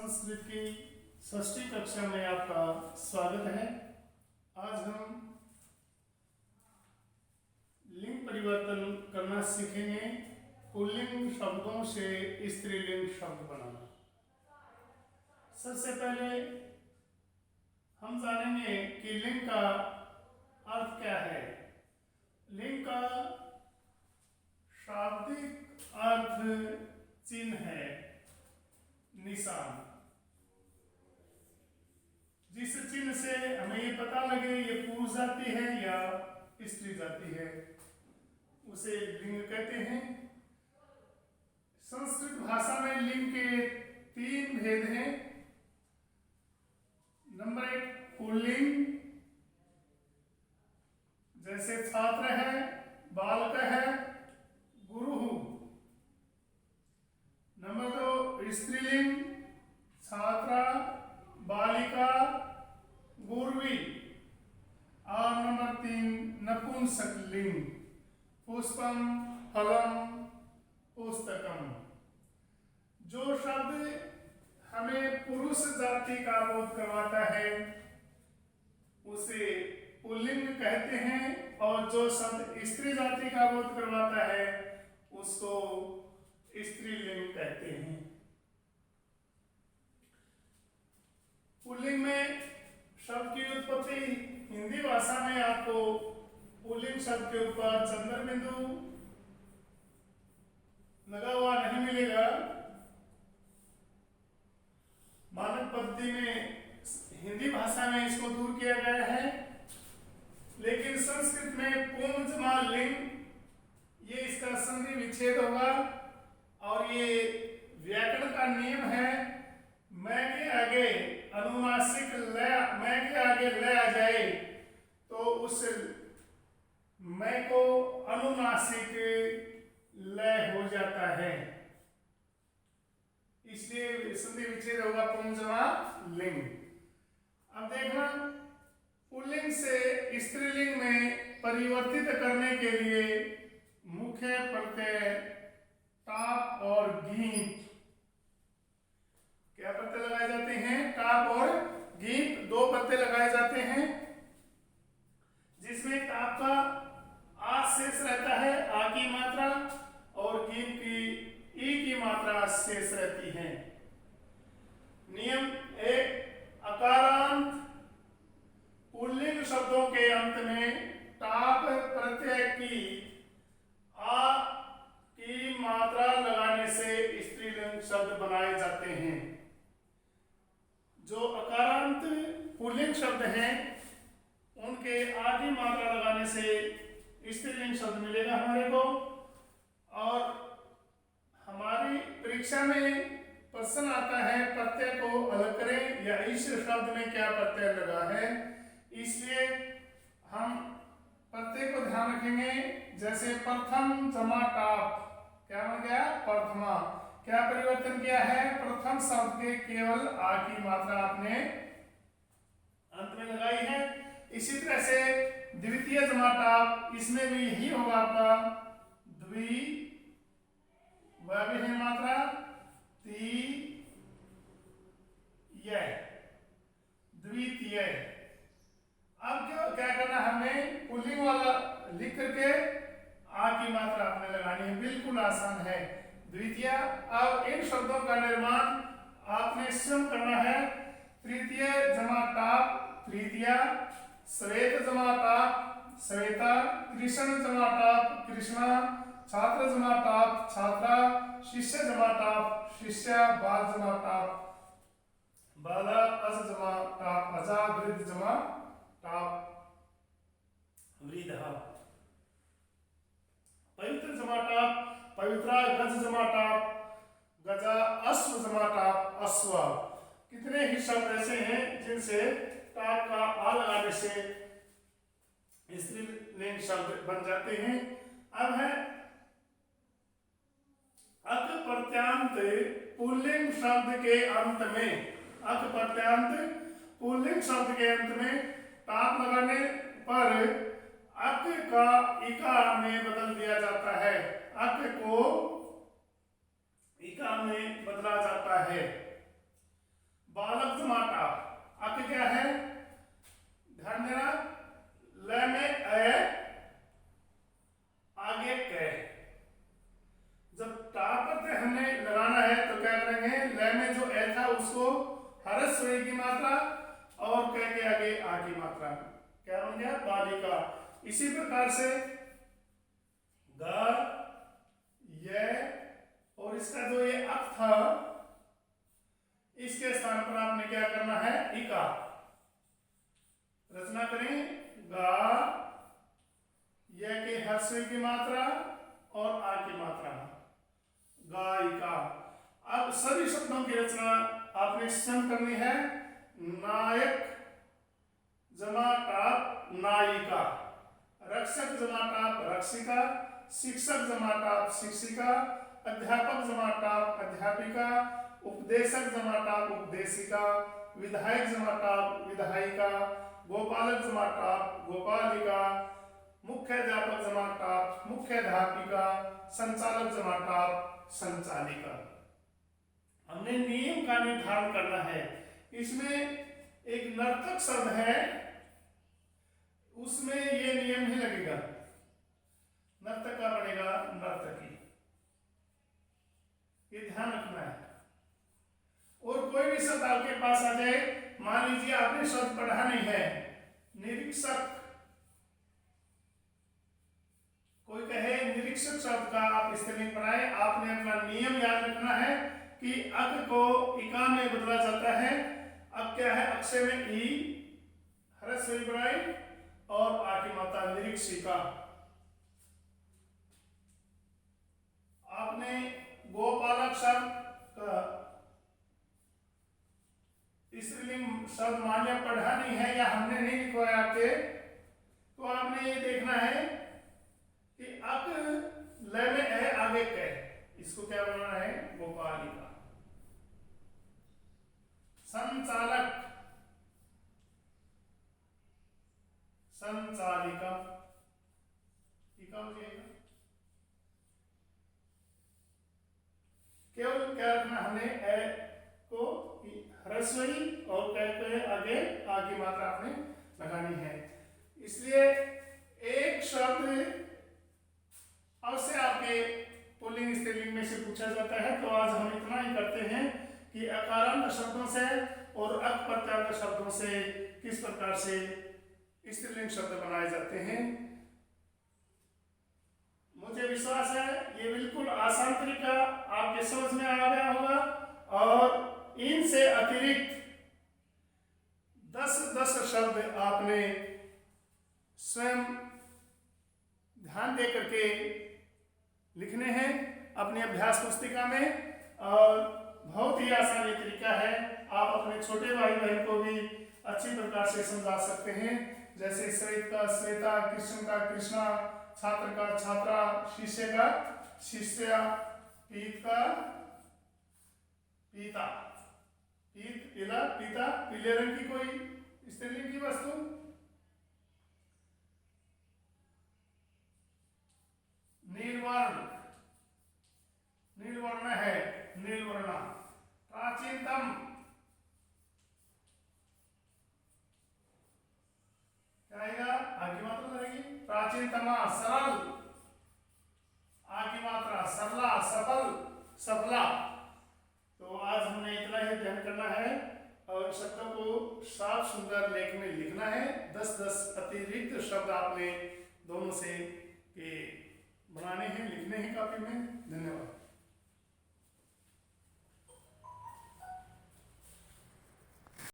संस्कृत की षष्ठी कक्षा में आपका स्वागत है। आज हम लिंग परिवर्तन करना सीखेंगे। पुल्लिंग शब्दों से स्त्रीलिंग शब्द बनाना। सबसे पहले हम जानेंगे कि लिंग का अर्थ क्या है। लिंग का शाब्दिक अर्थ चिन्ह है, निशान। जिस चिन्ह से हमें ये पता लगे ये पुरुष जाति है या स्त्री जाति है, उसे लिंग कहते हैं। संस्कृत भाषा में लिंग के 3 भेद हैं। नंबर 1 पुल्लिंग, जैसे छात्र है, बालक है, गुरु। नंबर 2 स्त्रीलिंग, छात्रा, बालिका, गुरवी। और नंबर 3 नपुंसक लिंग, पुष्पम, फलम, पुस्तकम। जो शब्द हमें पुरुष जाति का बोध करवाता है उसे पुल्लिंग कहते हैं, और जो शब्द स्त्री जाति का बोध करवाता है उसको स्त्रीलिंग कहते हैं। पुल्लिंग में शब्द की उत्पत्ति हिंदी भाषा में आपको पुल्लिंग शब्द के ऊपर चंद्र बिंदु लगा हुआ नहीं मिलेगा। मानक पद्धति में हिंदी भाषा में इसको दूर किया गया है, लेकिन संस्कृत में पुंजमा लिंग, ये इसका संधि विच्छेद होगा। और ये व्याकरण का नियम है, मैं के आगे अनुनासिक लय, मैं के आगे लय आ जाए तो उस मैं को अनुनासिक लय हो जाता है, इसलिए संधि विच्छेद होगा पुंजमा लिंग। अब देखना, पुल्लिंग से स्त्रीलिंग में परिवर्तित करने के लिए मुख्य प्रत्यय टाप और गीत, क्या प्रत्यय लगाए जाते हैं? टाप और गीत, 2 प्रत्यय लगाए जाते हैं, जिसमें टाप का आ शेष रहता है, आ की मात्रा, और गीत की ई की मात्रा शेष रहती है। नियम 1, अकारांत पुल्लिंग शब्दों के अंत में टाप प्रत्यय की आ की मात्रा लगाने से स्त्रीलिंग शब्द बनाए जाते हैं। जो अकारांत पुल्लिंग शब्द हैं उनके आ की मात्रा लगाने से स्त्रीलिंग शब्द मिलेगा हमारे को। और हमारी परीक्षा में प्रश्न आता है प्रत्यय को अलग करें या इस शब्द में क्या प्रत्यय लगा है, इसलिए हम प्रत्यय को ध्यान रखेंगे। जैसे प्रथम जमा टाप, क्या बन गया? प्रथमा। क्या परिवर्तन किया है? प्रथम शब्द के केवल आ की मात्रा आपने अंत में लगाई है। इसी तरह से द्वितीय जमा टाप, इसमें भी यही होगा आपका द्वि है मात्रा, द्वितीय। अब क्या करना, हमें पुल्लिंग वाला लिख करके आ की मात्रा आपने लगानी है, बिल्कुल आसान है। द्वितीय। अब इन शब्दों का निर्माण आपने स्वयं करना है। तृतीय जमा टाप तृतीया, श्वेत जमा टाप श्वेता, कृष्ण जमा टाप कृष्णा, छात्र जमा टाप छात्रा, शिष्य जमा टाप शिष्या, बाल जमा टाप बाला, अज जमा टाप अजा, वृद्ध जमा टाप वृद्धा, पवित्र जमा टाप पवित्रा, गज जमा टाप गजा, अश्व जमा टाप अश्व। कितने ही शब्द ऐसे हैं जिनसे टाप का आ लगाने से स्त्रीलिंग शब्द बन जाते हैं। अब है अक प्रत्यांत पुल्लिंग शब्द के अंत में, अक प्रत्यांत पुल्लिंग शब्द के अंत में टाप लगाने पर अक का इका में बदल दिया जाता है। अक को इका में बदला जाता है। ह्रस्व ई की मात्रा और क के आगे आ की मात्रा, क्या बन गया? बालिका। इसी प्रकार से ग, य और इसका जो ये अक था, इसके स्थान पर आपने क्या करना है? इका। रचना करें, गा, य के ह्रस्व की मात्रा और आ की मात्रा, गायिका। अब सभी शब्दों की रचना आपने स्वयं करनी है। नायक जमा टाप नायिका, रक्षक जमा टाप रक्षिका, शिक्षक जमा टाप शिक्षिका, अध्यापक जमा टाप अध्यापिका, उपदेशक जमा टाप उपदेशिका, विधायक जमा टाप विधायिका, गोपालक जमा टाप गोपालिका, मुख्याध्यापक जमा टाप मुख्याध्यापिका, संचालक जमा टाप संचालिका। हमने नियम का निर्धारण करना है। इसमें एक नर्तक शब्द है, उसमें ये नियम नहीं लगेगा, नर्तक का बनेगा नर्तकी, ये ध्यान रखना है। और कोई भी शब्द आपके पास आ जाए, मान लीजिए आपने शब्द पढ़ा नहीं है, निरीक्षक, कोई कहे निरीक्षक शब्द का आप स्त्रीलिंग पढ़ाए, आपने अपना नियम याद रखना है कि अक को इका में बदला जाता है। अब क्या है? अक्षय में ई, ह्रस्व ई बढ़ाई और आ की मात्रा निरीक्षिका। आपने गोपालक शब्द का स्त्रीलिंग शब्द मान्य पढ़ा नहीं है या हमने नहीं लिखवाया आपके, तो आपने ये देखना है कि अक लय में है, आगे कै, इसको क्या बनाना है? गोपालिका। संचालक, संचालिका, इका हो जाएगा। केवल क्या रखना हमने? ए को ह्रस्व ई और कै के आगे आ की मात्रा आपने लगानी है। इसलिए एक शब्द अवश्य आपके पुल्लिंग स्त्रीलिंग में से पूछा जाता है, तो आज हम इतना ही करते हैं कि अकारांत शब्दों से और अक प्रत्यांत शब्दों से किस प्रकार से स्त्रीलिंग शब्द बनाए जाते हैं। मुझे विश्वास है ये बिल्कुल आसान तरीका आपके समझ में आ गया होगा, और इनसे अतिरिक्त 10 शब्द आपने स्वयं ध्यान दे करके लिखने हैं अपनी अभ्यास पुस्तिका में। और बहुत ही आसान ये तरीका है, आप अपने छोटे भाई बहन को भी अच्छी प्रकार से समझा सकते हैं। जैसे श्वेत का श्वेता, कृष्ण का कृष्णा, छात्र का छात्रा, शिष्य का शिष्या, पीत का पीता, पीत पीला पीता, पीले रंग की कोई स्त्रीलिंग की वस्तु, नीलवर्ण, नीलवर्ण है नीलवर्णा, प्राचीनतम, क्या आएगा? आगे मात्रा रहेगी प्राचीनतमा, सरल, आगे मात्रा सरला, सफल, सफला। तो आज हमने इतना ही ध्यान करना है और शब्दों को साफ सुंदर लेख में लिखना है। 10 अतिरिक्त शब्द आपने दोनों से बनाने हैं, लिखने हैं कॉपी में। धन्यवाद।